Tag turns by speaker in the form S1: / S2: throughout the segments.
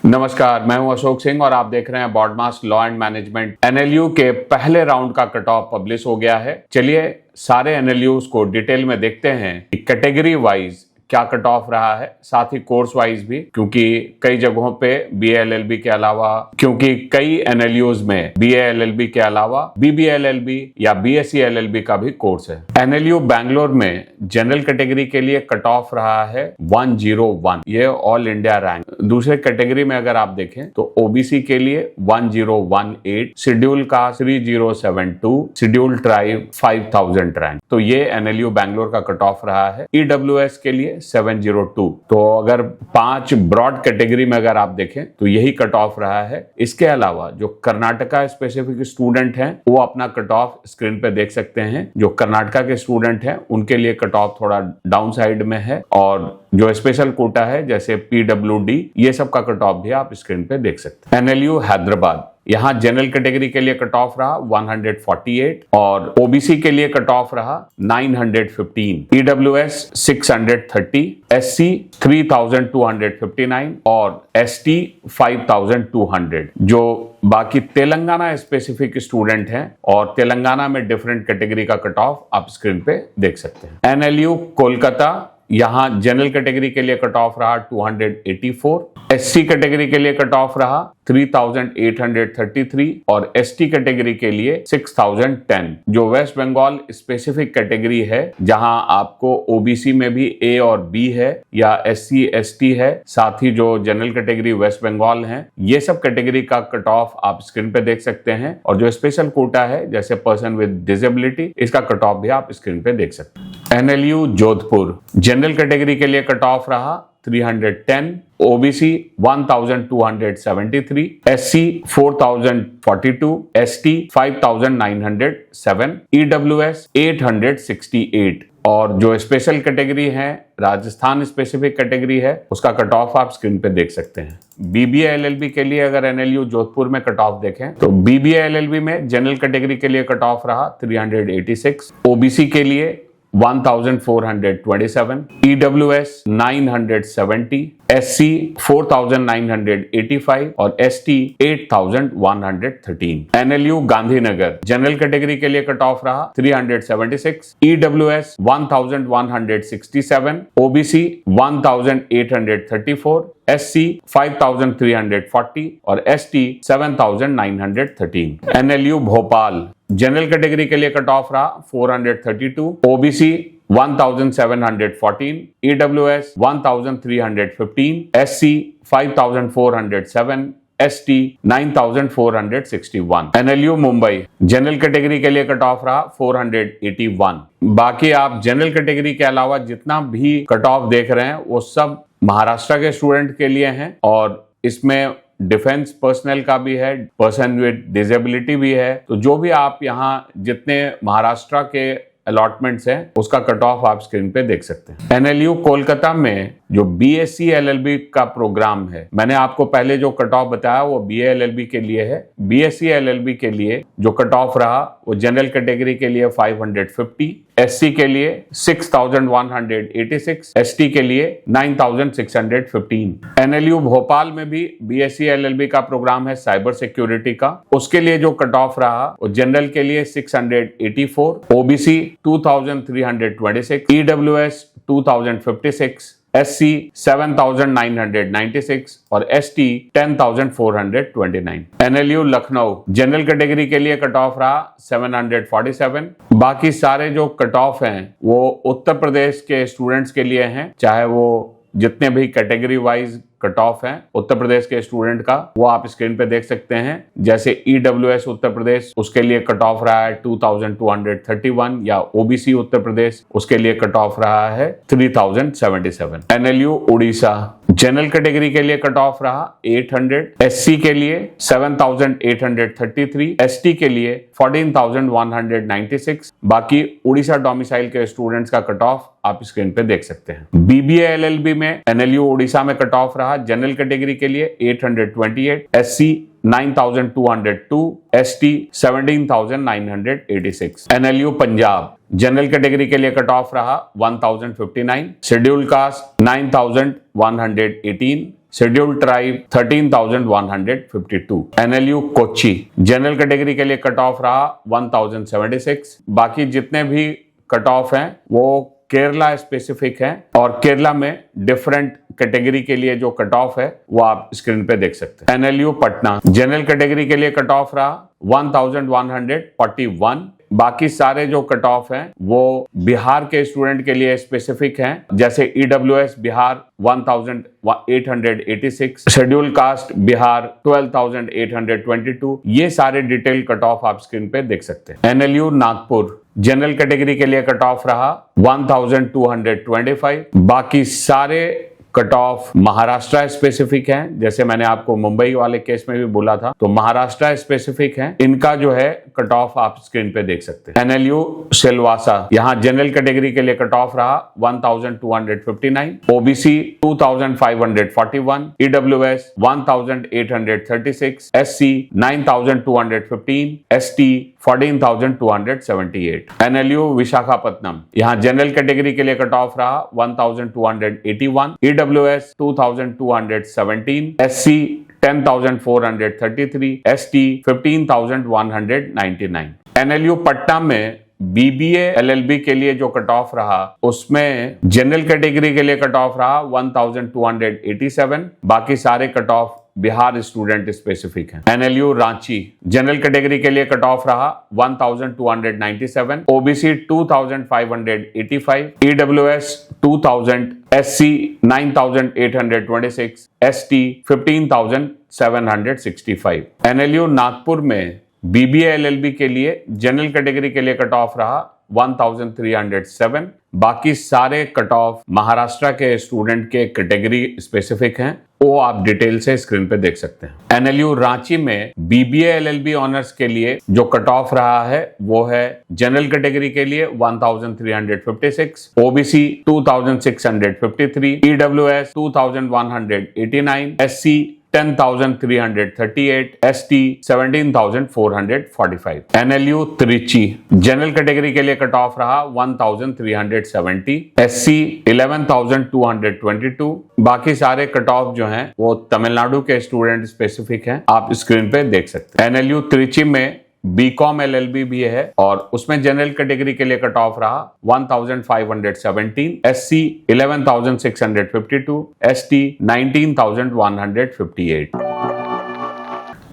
S1: नमस्कार, मैं हूं अशोक सिंह और आप देख रहे हैं BODMAS law and management. NLU के पहले राउंड का कट ऑफ पब्लिश हो गया है। चलिए सारे एनएलयूज को डिटेल में देखते हैं कि कैटेगरी वाइज क्या कट ऑफ रहा है, साथ ही कोर्स वाइज भी, क्योंकि कई जगहों पे बीए एलएलबी के अलावा, क्योंकि कई एनएलयूज में बीए एलएलबी के अलावा बीबीए एलएलबी या बीएससी एलएलबी का भी कोर्स है। एनएलयू बैंगलोर में जनरल कैटेगरी के लिए कट ऑफ रहा है 101, ये ऑल इंडिया रैंक। दूसरे कैटेगरी में अगर आप देखें तो ओबीसी के लिए 1018, schedule caste 3072, schedule tribe 5000 rank. तो ये एनएलयू बैंगलोर का कट ऑफ रहा है। ईडब्ल्यूएस के लिए 702। तो अगर 5 ब्रॉड कैटेगरी में अगर आप देखें तो यही कट ऑफ रहा है। इसके अलावा जो कर्नाटका स्पेसिफिक स्टूडेंट हैं वो अपना कट ऑफ स्क्रीन पे देख सकते हैं। जो कर्नाटका के स्टूडेंट हैं उनके लिए कट ऑफ थोड़ा डाउन साइड में है, और जो स्पेशल कोटा है जैसे पीडब्ल्यूडी, ये सब का कट ऑफ भी आप स्क्रीन पे देख सकते हैं। एनएलयू हैदराबाद, यहाँ जनरल कैटेगरी के लिए कट ऑफ रहा 148 और ओबीसी के लिए कट ऑफ रहा 915, ईडब्ल्यूएस 630, एससी 3259 और एसटी 5200। जो बाकी तेलंगाना स्पेसिफिक स्टूडेंट हैं और तेलंगाना में डिफरेंट कैटेगरी का कट ऑफ आप स्क्रीन पे देख सकते हैं। एनएलयू कोलकाता, यहाँ जनरल कैटेगरी के लिए कट ऑफ रहा 284, एससी कैटेगरी के लिए कट ऑफ रहा 3833 और एसटी कैटेगरी के लिए 6010। जो वेस्ट बंगाल स्पेसिफिक कैटेगरी है, जहां आपको ओबीसी में भी ए और बी है या एससी एसटी है, साथ ही जो जनरल कैटेगरी वेस्ट बंगाल है, ये सब कैटेगरी का कट ऑफ आप स्क्रीन पे देख सकते हैं। और जो स्पेशल कोटा है जैसे पर्सन विद डिसेबिलिटी, इसका कट ऑफ भी आप स्क्रीन पे देख सकते हैं। एनएलयू जोधपुर, जनरल कैटेगरी के लिए कट ऑफ रहा 310, ओबीसी 1273, एससी 4042, एसटी 5907, ईडब्ल्यूएस 868। और जो स्पेशल कैटेगरी है, राजस्थान स्पेसिफिक कैटेगरी है, उसका कट ऑफ आप स्क्रीन पे देख सकते हैं। बीबीए एलएलबी के लिए अगर एनएलयू जोधपुर में कट ऑफ देखें तो बीबीए एलएलबी में जनरल कैटेगरी के लिए कट ऑफ रहा 386, ओबीसी के लिए 1427, EWS 970, SC 4985 और ST 8113। NLU Gandhinagar, general category के लिए कट ऑफ रहा 376, EWS 1167, OBC 1834, SC 5340 और ST 7913। NLU Bhopal, general category के लिए कट ऑफ रहा 432, OBC 1714, EWS 1315, SC 5407, ST 9461। NLU Mumbai, general category के लिए कट ऑफ रहा 481। बाकी आप जनरल कैटेगरी के अलावा जितना भी कट ऑफ देख रहे हैं वो सब महाराष्ट्र के स्टूडेंट के लिए हैं, और इसमें डिफेंस पर्सनल का भी है, पर्सन विद डिसेबिलिटी भी है। तो जो भी आप यहाँ जितने महाराष्ट्र के अलॉटमेंट्स हैं उसका कट ऑफ आप स्क्रीन पे देख सकते हैं। एनएलयू कोलकाता में जो बीएससी एलएलबी का प्रोग्राम है, मैंने आपको पहले जो कट ऑफ बताया वो बीए एलएलबी के लिए है। बीएससी एलएलबी के लिए जो कट ऑफ रहा वो जनरल कैटेगरी के लिए 550, एससी के लिए 6186, एसटी के लिए 9615। एनएलयू भोपाल में भी बीएससी एलएलबी का प्रोग्राम है साइबर सिक्योरिटी का, उसके लिए जो कट ऑफ रहा वो जनरल के लिए 684, ओबीसी 2326, ईडब्ल्यूएस 2056, SC 7996 और ST 10429। NLU Lucknow, general category के लिए कट ऑफ रहा 747। बाकी सारे जो कट ऑफ हैं वो उत्तर प्रदेश के स्टूडेंट्स के लिए हैं, चाहे वो जितने भी कैटेगरी वाइज कट ऑफ हैं उत्तर प्रदेश के स्टूडेंट का, वो आप स्क्रीन पे देख सकते हैं। जैसे ईडब्ल्यूएस उत्तर प्रदेश, उसके लिए कट ऑफ रहा है 2231, या ओबीसी उत्तर प्रदेश, उसके लिए कट ऑफ रहा है 3077। एनएलयू उड़ीसा, जनरल कैटेगरी के लिए कट ऑफ रहा 800, एससी के लिए 7833, एसटी के लिए 14196। बाकी उड़ीसा डोमिसाइल के स्टूडेंट्स का कट ऑफ आप स्क्रीन पे देख सकते हैं। बीबीए एलएलबी में एनएलयू उड़ीसा में कट ऑफ रहा जनरल कैटेगरी के लिए 828, SC 9202, ST 17986। NLU Punjab, general category के लिए कट ऑफ रहा 1059, schedule caste 9118, scheduled tribe 13,152। NLU Kochi general category के लिए कट ऑफ रहा 1076। बाकी जितने भी कट ऑफ हैं वो केरला स्पेसिफिक है और केरला में डिफरेंट कैटेगरी के लिए जो कट ऑफ है वो आप स्क्रीन पे देख सकते हैं। एनएलयू पटना जनरल कैटेगरी के लिए कट ऑफ रहा 1141। बाकी सारे जो कट ऑफ हैं वो बिहार के स्टूडेंट के लिए स्पेसिफिक हैं, जैसे EWS Bihar 1886, schedule caste Bihar 12,822। ये सारे डिटेल कट ऑफ आप स्क्रीन पे देख सकते हैं। एनएलयू नागपुर जनरल कैटेगरी के लिए कट ऑफ रहा 1225। बाकी सारे कट ऑफ महाराष्ट्र स्पेसिफिक हैं, जैसे मैंने आपको मुंबई वाले केस में भी बोला था, तो महाराष्ट्र स्पेसिफिक है, इनका जो है कट ऑफ आप स्क्रीन पे देख सकते हैं। एनएलयू सिलवासा यहाँ जनरल कैटेगरी के लिए कट ऑफ रहा 1259, OBC 2541, EWS 1836, SC 9215, ST 14,278। NLU Visakhapatnam यहाँ जनरल कैटेगरी के लिए कट ऑफ रहा 1281, EWS 2217, SC 10,433, ST 15,199। NLU Patna में बीबीए एलएलबी के लिए जो कट ऑफ रहा उसमें जनरल कैटेगरी के लिए कट ऑफ रहा 1287। बाकी सारे cut off Bihar student specific हैं। एनएलयू रांची जनरल कैटेगरी के लिए कट ऑफ रहा 1297, OBC 2585, EWS 2000, SC 9826, ST 15,765। NLU Nagpur में बीबीए एलएलबी के लिए जनरल कैटेगरी के लिए कट ऑफ रहा 1307। बाकी सारे कट ऑफ महाराष्ट्र के स्टूडेंट के कैटेगरी स्पेसिफिक हैं, वो आप डिटेल से स्क्रीन पे देख सकते हैं। एनएलयू रांची में बीबीए एलएलबी ऑनर्स के लिए जो कट ऑफ रहा है वो है जनरल कैटेगरी के लिए 1356, OBC 2653, EWS 2189, SC 10,338, ST 17,445। NLU Trichy general category के लिए कट ऑफ रहा 1,370, एससी 11,222। बाकी सारे कट ऑफ जो हैं वो तमिलनाडु के स्टूडेंट स्पेसिफिक हैं, आप स्क्रीन पे देख सकते हैं। एनएलयू त्रिची में बीकॉम एलएलबी भी है और उसमें जनरल कैटेगरी के लिए कट ऑफ रहा 1517, SC 11,652, ST 19,158।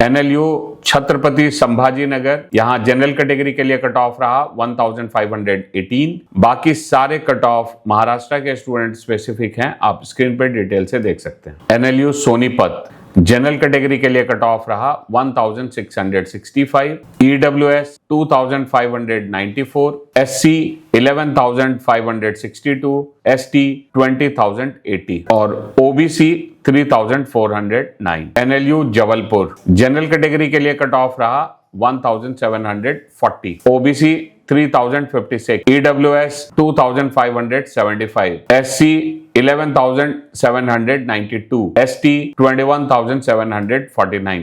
S1: NLU Chhatrapati Sambhaji Nagar यहाँ जनरल कैटेगरी के लिए कट ऑफ रहा 1518। बाकी सारे कट ऑफ महाराष्ट्र के स्टूडेंट स्पेसिफिक हैं, आप स्क्रीन पर डिटेल से देख सकते हैं। एनएलयू सोनीपत जनरल कैटेगरी के लिए कट ऑफ रहा 1665, ईडब्ल्यूएस 2594, एससी 11,562, एसटी 20,080 और OBC 3,409। NLU Jabalpur general category के लिए कट ऑफ रहा 1,740, OBC 3,056, EWS 2,575, SC 11,792, ST 21,749।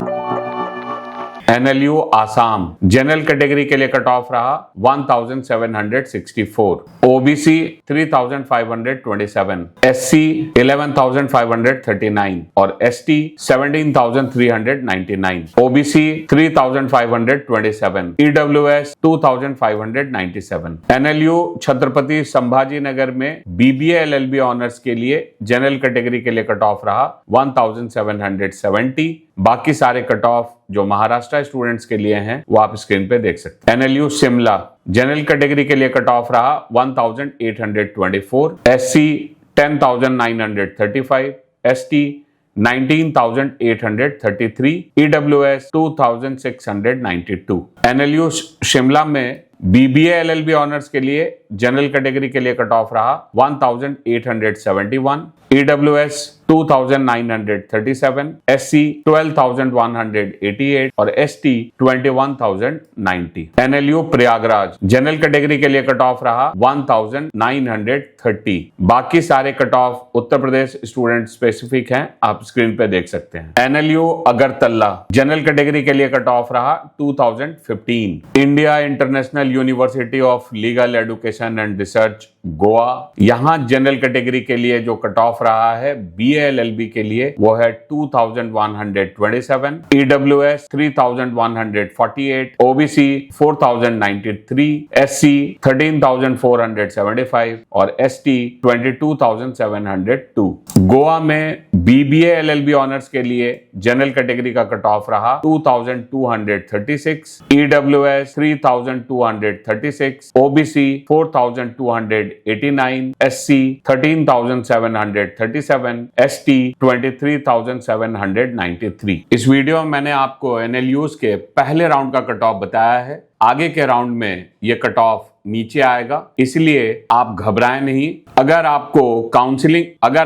S1: NLU Assam general category के लिए कट ऑफ रहा 1,764, ओबीसी 3,527, एससी 11,539 और ST 17,399, OBC 3,527, EWS 2,597। NLU Chhatrapati Sambhaji Nagar में बीबीए एलएलबी ऑनर्स के लिए जनरल कैटेगरी के लिए कट ऑफ रहा 1,770। बाकी सारे कट ऑफ जो महाराष्ट्र स्टूडेंट्स के लिए हैं वो आप स्क्रीन पे देख सकते हैं। एनएलयू शिमला जनरल कैटेगरी के लिए कट ऑफ रहा 1,824, SC 10,935, ST 19,833, EWS 2,692। NLU Shimla में बीबीए एलएलबी ऑनर्स के लिए जनरल कैटेगरी के लिए कट ऑफ रहा 1,871, ईडब्ल्यूएस 2,937, एससी 12,188 और ST 21,090। NLU Prayagraj general category के लिए कट ऑफ रहा 1,930। बाकी सारे cut off Uttar Pradesh student specific हैं, आप स्क्रीन पे देख सकते हैं। एनएलयू अगरतला जनरल कैटेगरी के लिए कट ऑफ रहा 2015। India international university of legal education and research Goa यहाँ जनरल कैटेगरी के लिए जो कट ऑफ रहा है बीए BBA LLB के लिए वो है 2127, EWS 3148, OBC 4093, SC 13475 और ST 22702। गोवा में BBA LLB ऑनर्स के लिए जनरल कैटेगरी का कट ऑफ रहा 2236, EWS 3236, OBC 4289, SC 13737, ST 23793। इस वीडियो में मैंने आपको NLUs के पहले राउंड का कट ऑफ बताया है। आगे के राउंड में ये कट ऑफ नीचे आएगा, इसलिए आप घबराएं नहीं। अगर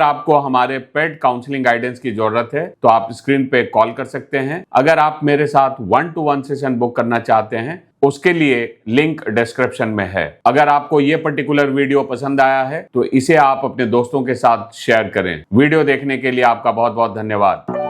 S1: आपको हमारे पेड काउंसलिंग गाइडेंस की जरूरत है तो आप स्क्रीन पे कॉल कर सकते हैं। अगर आप मेरे साथ 1-to-1 सेशन बुक करना चाहते हैं, उसके लिए लिंक डिस्क्रिप्शन में है। अगर आपको ये पर्टिकुलर वीडियो पसंद आया है तो इसे आप अपने दोस्तों के साथ शेयर करें। वीडियो देखने के लिए आपका बहुत बहुत धन्यवाद।